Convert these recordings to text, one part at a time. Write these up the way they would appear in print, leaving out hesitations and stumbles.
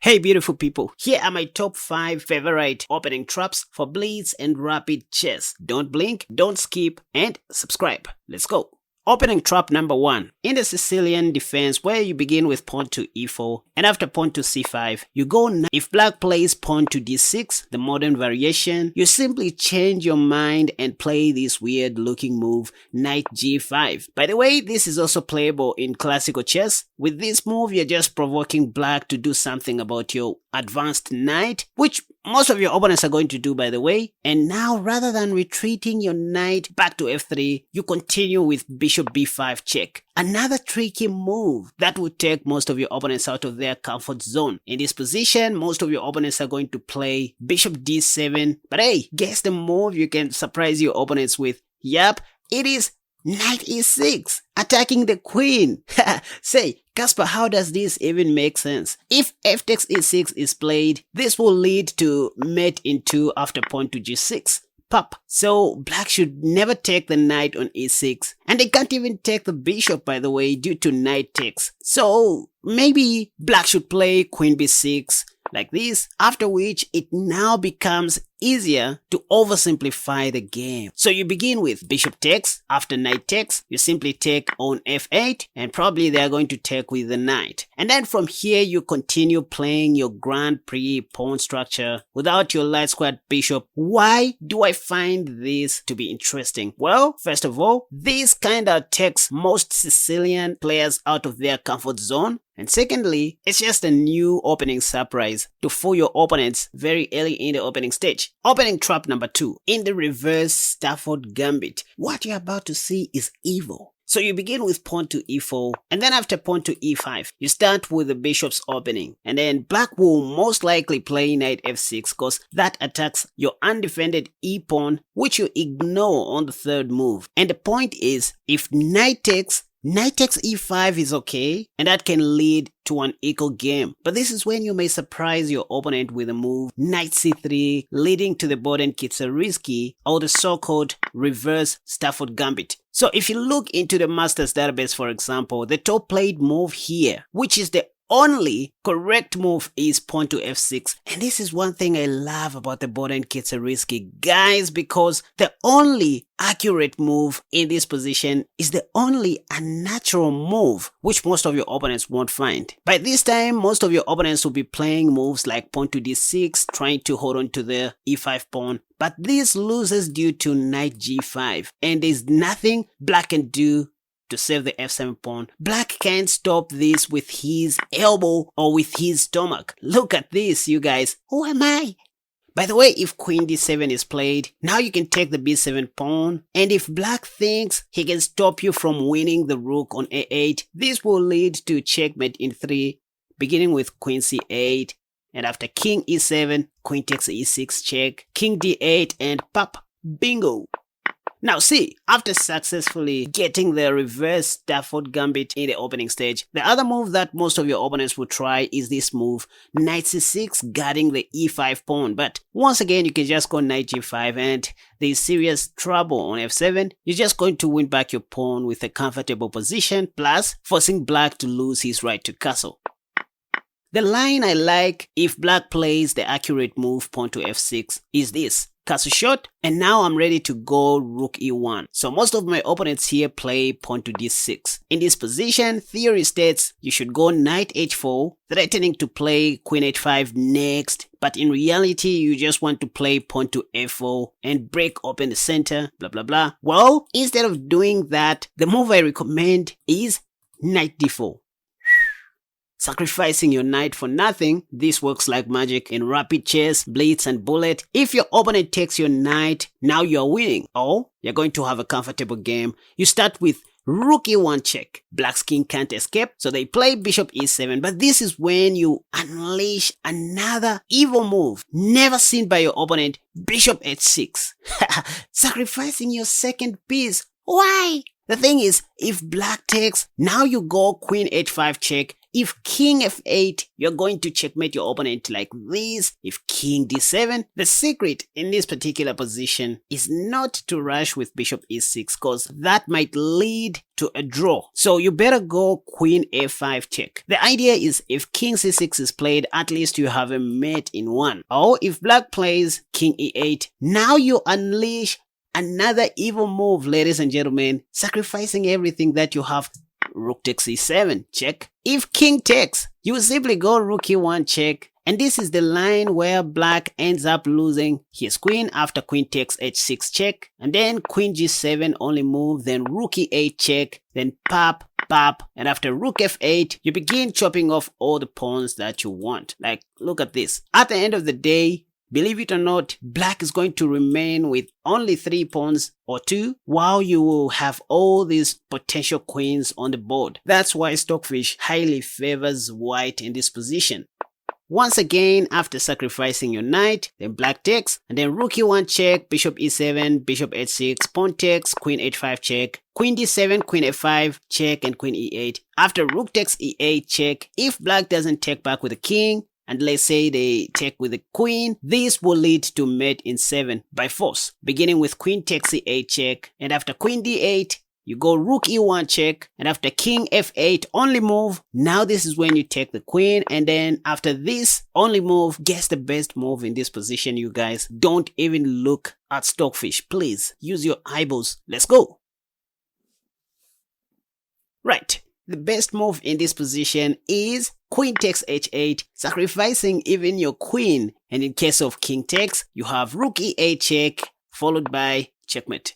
Hey beautiful people, here are my top 5 favorite opening traps for blitz and rapid chess. Don't blink, don't skip, and subscribe. Let's go. Opening trap number 1. In the Sicilian Defense, where you begin with pawn to e4 and after pawn to c5, you go knight. If black plays pawn to d6, the modern variation, you simply change your mind and play this weird looking move, knight g5. By the way, this is also playable in classical chess. With this move, you're just provoking black to do something about your advanced knight, which most of your opponents are going to do, by the way. And now, rather than retreating your knight back to f3, you continue with bishop b5 check. Another tricky move that would take most of your opponents out of their comfort zone. In this position, most of your opponents are going to play bishop d7. But hey, guess the move you can surprise your opponents with? Yup, it is knight e6, attacking the queen. Say, Casper, how does this even make sense? If f takes e6 is played, this will lead to mate in 2 after pawn to g6. Pop. So black should never take the knight on e6, and they can't even take the bishop, by the way, due to knight takes. So maybe black should play queen b6 like this, after which it now becomes easier to oversimplify the game. So you begin with bishop takes. After knight takes, you simply take on f8, and probably they are going to take with the knight. And then from here, you continue playing your Grand Prix pawn structure without your light squared bishop. Why do I find this to be interesting? Well, first of all, this kind of takes most Sicilian players out of their comfort zone. And secondly, it's just a new opening surprise to fool your opponents very early in the opening stage. Opening trap number 2. In the reverse Stafford Gambit, what you're about to see is evil. So you begin with pawn to e4, and then after pawn to e5, you start with the bishop's opening. And then black will most likely play knight f6 because that attacks your undefended e-pawn, which you ignore on the third move. And the point is, if knight takes e5 is okay, and that can lead to an equal game. But this is when you may surprise your opponent with a move knight c3, leading to the Nc3 or the so-called reverse Stafford Gambit. So if you look into the Masters database, for example, the top played move here, which is the only correct move, is pawn to f6. And this is one thing I love about the Nc3 guys, because the only accurate move in this position is the only unnatural move, which most of your opponents won't find. By this time, most of your opponents will be playing moves like pawn to d6, trying to hold on to the e5 pawn. But this loses due to knight g5, and there's nothing black can do to save the f7 pawn. Black can't stop this with his elbow or with his stomach. Look at this, you guys. Who am I? By the way, if queen d7 is played, now you can take the b7 pawn, and if black thinks he can stop you from winning the rook on a8, this will lead to checkmate in 3, beginning with queen c8, and after king e7, queen takes e6 check, king d8, and pop, bingo! Now see, after successfully getting the reverse Stafford Gambit in the opening stage, the other move that most of your opponents will try is this move, knight c6 guarding the e5 pawn. But once again, you can just go knight g5, and there's serious trouble on f7. You're just going to win back your pawn with a comfortable position, plus forcing black to lose his right to castle. The line I like if black plays the accurate move pawn to f6 is this. Castle shot, and now I'm ready to go rook e1. So most of my opponents here play pawn to d6. In this position, theory states you should go knight h4, threatening to play queen h5 next. But in reality, you just want to play pawn to f4 and break open the center, blah blah blah. Well, instead of doing that, the move I recommend is knight d4. Sacrificing your knight for nothing, this works like magic in rapid chess, blitz and bullet. If your opponent takes your knight, now you're winning, or you're going to have a comfortable game. You start with rook e1 check. Black's king can't escape, so they play bishop e7, but this is when you unleash another evil move never seen by your opponent, bishop h6. Sacrificing your second piece. Why? The thing is, if black takes, now you go queen h5 check, If king f8, you're going to checkmate your opponent like this. If king d7, the secret in this particular position is not to rush with bishop e6 because that might lead to a draw. So you better go queen a5 check. The idea is if king c6 is played, at least you have a mate in one. Or if black plays king e8, now you unleash another evil move, ladies and gentlemen, sacrificing everything that you have. Rook takes e7 check. If king takes, you simply go rook e1 check. And this is the line where black ends up losing his queen after queen takes h6 check, and then queen g7 only move, then rook e8 check, then pop, and after rook f8, you begin chopping off all the pawns that you want. Like, look at this. At the end of the day, believe it or not, black is going to remain with only 3 pawns or 2, while you will have all these potential queens on the board. That's why Stockfish highly favors white in this position. Once again, after sacrificing your knight, then black takes, and then rook e1 check, bishop e7, bishop h6, pawn takes, queen h5 check, queen d7, queen f5 check, and queen e8. After rook takes e8 check, if black doesn't take back with the king, and let's say they take with the queen, this will lead to mate in 7 by force, beginning with queen takes e8 check, and after queen d8, you go rook e1 check, and after king f8 only move. Now this is when you take the queen, and then after this only move, guess the best move in this position, you guys. Don't even look at Stockfish, please. Use your eyeballs. Let's go. Right. The best move in this position is queen takes h8, sacrificing even your queen. And in case of king takes, you have rook e8 check, followed by checkmate.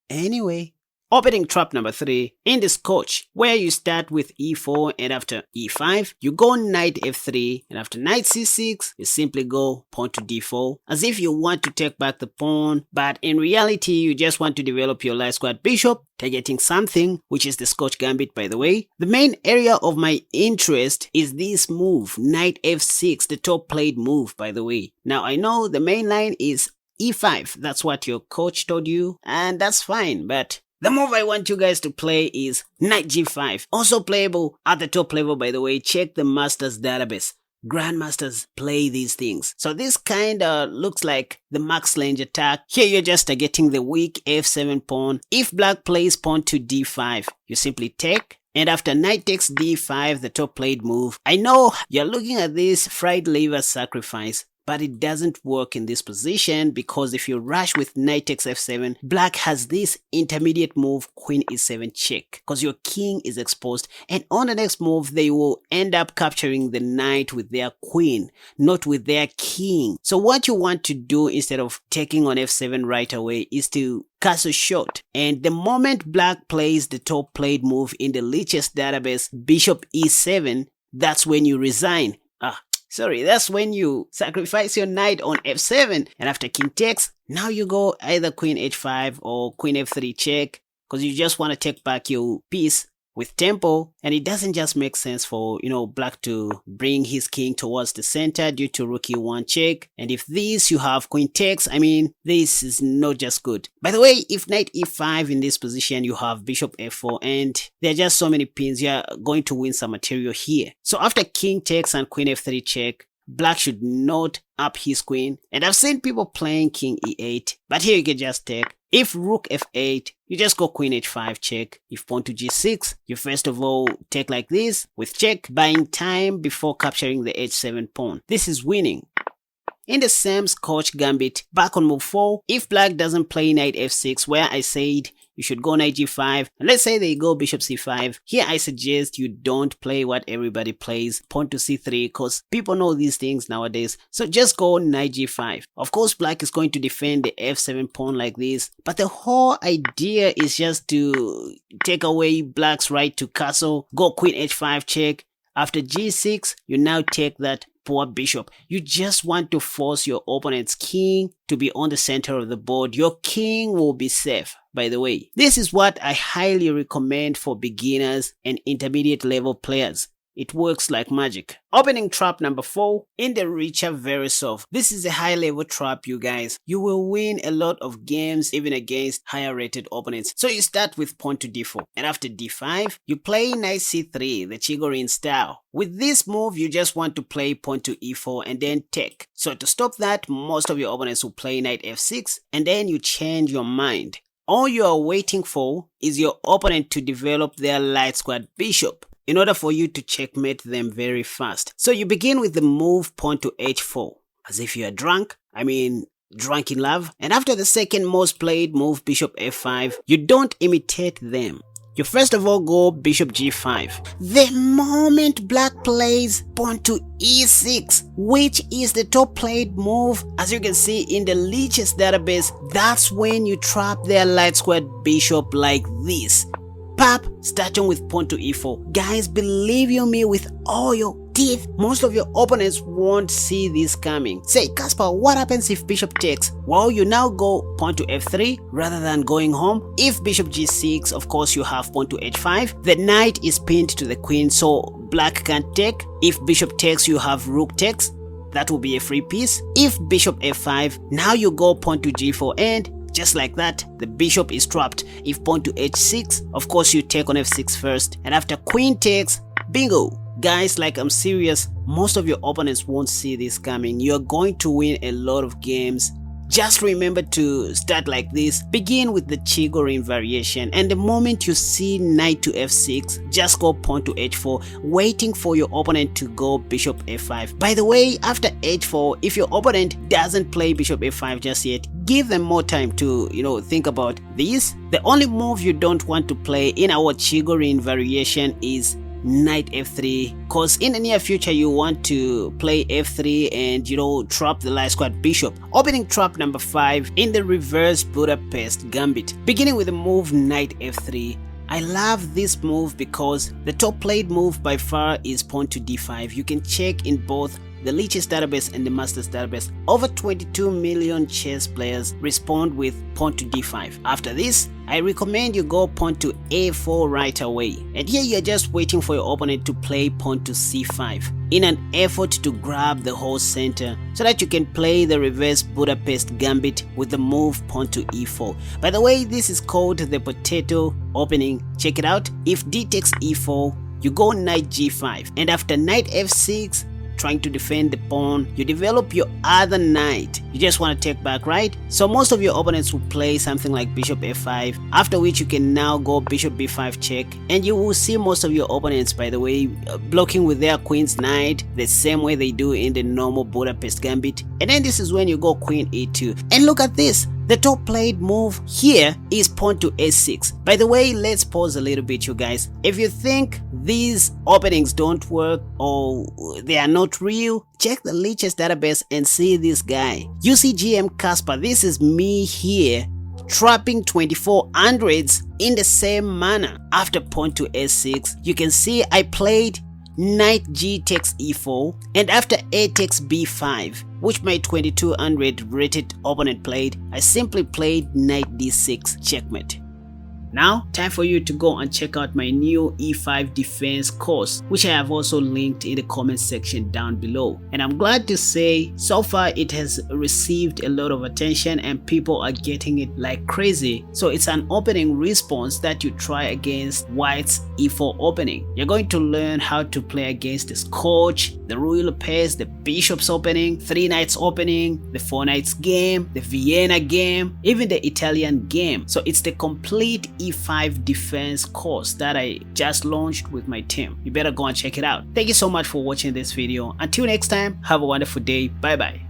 Anyway, opening trap number 3 in the Scotch, where you start with e4 and after e5, you go knight f3, and after knight c6, you simply go pawn to d4, as if you want to take back the pawn, but in reality, you just want to develop your light squad bishop, targeting something, which is the Scotch Gambit, by the way. The main area of my interest is this move, knight f6, the top played move, by the way. Now, I know the main line is e5, that's what your coach told you, and that's fine, but the move I want you guys to play is knight g5, also playable at the top level, by the way. Check the Masters database. Grandmasters play these things. So this kinda looks like the max range attack. Here you're just targeting the weak f7 pawn. If black plays pawn to d5, you simply take, and after knight takes d5, the top played move. I know you're looking at this fried liver sacrifice, but it doesn't work in this position, because if you rush with knight takes f7, black has this intermediate move, queen e7 check, because your king is exposed, and on the next move they will end up capturing the knight with their queen, not with their king. So what you want to do instead of taking on f7 right away is to castle short, and the moment black plays the top played move in the Lichess database, bishop e7, that's when you resign. That's when you sacrifice your knight on f7, and after king takes, now you go either queen h5 or queen f3 check, because you just want to take back your piece with tempo, and it doesn't just make sense for, black to bring his king towards the center due to rook e1 check. And if this you have queen takes, this is not just good. By the way, if knight e5 in this position, you have bishop f4, and there are just so many pins, you're going to win some material here. So after king takes and queen f3 check, black should not up his queen, and I've seen people playing king e8, but here you can just take. If rook f8, you just go queen h5 check. If pawn to g6, you first of all take like this with check, buying time before capturing the h7 pawn. This is winning. In the same Scotch Gambit, back on move 4, if black doesn't play knight f6, where I said you should go knight g5, and let's say they go bishop c5, here I suggest you don't play what everybody plays, pawn to c3, because people know these things nowadays. So just go knight g5. Of course, black is going to defend the f7 pawn like this, but the whole idea is just to take away black's right to castle, go queen h5 check. After g6, you now take that poor bishop. You just want to force your opponent's king to be on the center of the board. Your king will be safe, by the way. This is what I highly recommend for beginners and intermediate level players. it works like magic. Opening trap number 4 in the richer Verisov. This is a high level trap, you guys. You will win a lot of games even against higher rated opponents. So you start with pawn to d4, and after d5 you play knight c3, the Chigorin style. With this move you just want to play pawn to e4 and then take. So to stop that, most of your opponents will play knight f6 and then you change your mind. All you are waiting for is your opponent to develop their light squared bishop in order for you to checkmate them very fast. So you begin with the move pawn to h4, as if you are drunk, drunk in love. And after the second most played move, bishop f5, you don't imitate them. You first of all go bishop g5. The moment black plays pawn to e6, which is the top played move, as you can see in the Lichess database, that's when you trap their light squared bishop like this. Pap, starting with pawn to e4. Guys, believe you me with all your teeth, most of your opponents won't see this coming. Say, Casper, what happens if bishop takes? Well, you now go pawn to f3 rather than going home. If bishop g6, of course you have pawn to h5. The knight is pinned to the queen, so black can't take. If bishop takes, you have rook takes. That will be a free piece. If bishop f5, now you go pawn to g4 and just like that, the bishop is trapped. If pawn to h6, of course you take on f6 first, and after queen takes, bingo. Guys, like I'm serious, most of your opponents won't see this coming. You're going to win a lot of games. Just remember to start like this. Begin with the Chigorin variation, and the moment you see knight to f6, just go pawn to h4, waiting for your opponent to go bishop f5. By the way, after h4, if your opponent doesn't play bishop f5 just yet, give them more time to think about this. The only move you don't want to play in our Chigorin variation is knight f3, because in the near future you want to play f3 and trap the light squared bishop. Opening trap number 5 in the reverse Budapest Gambit, beginning with the move knight f3. I love this move because the top played move by far is pawn to d5. You can check in both the Lichess database and the Masters database. Over 22 million chess players respond with pawn to d5. After this, I recommend you go pawn to a4 right away. And here you're just waiting for your opponent to play pawn to c5 in an effort to grab the whole center so that you can play the reverse Budapest Gambit with the move pawn to e4. By the way, this is called the potato opening. Check it out. If d takes e4, you go knight g5, and after knight f6, trying to defend the pawn, you develop your other knight. You just want to take back, right? So most of your opponents will play something like bishop f5, after which you can now go bishop b5 check, and you will see most of your opponents, by the way, blocking with their queen's knight the same way they do in the normal Budapest Gambit. And then this is when you go queen e2, and look at this. The top played move here is pawn to a6. By the way, let's pause a little bit, you guys. If you think these openings don't work or they are not real, check the Lichess database and see this guy. UCGM Casper, this is me here trapping 2400s in the same manner. After pawn to a6, you can see I played knight g takes e4, and after a takes b5, which my 2200 rated opponent played, I simply played knight d6 checkmate. Now, time for you to go and check out my new E5 defense course, which I have also linked in the comment section down below. And I'm glad to say, so far it has received a lot of attention and people are getting it like crazy. So it's an opening response that you try against White's E4 opening. You're going to learn how to play against the Scotch, the Ruy Lopez, the Bishop's opening, 3 Knights opening, the 4 Knights game, the Vienna game, even the Italian game. So it's the complete E5 defense course that I just launched with my team. You better go and check it out. Thank you so much for watching this video. Until next time, have a wonderful day. Bye bye.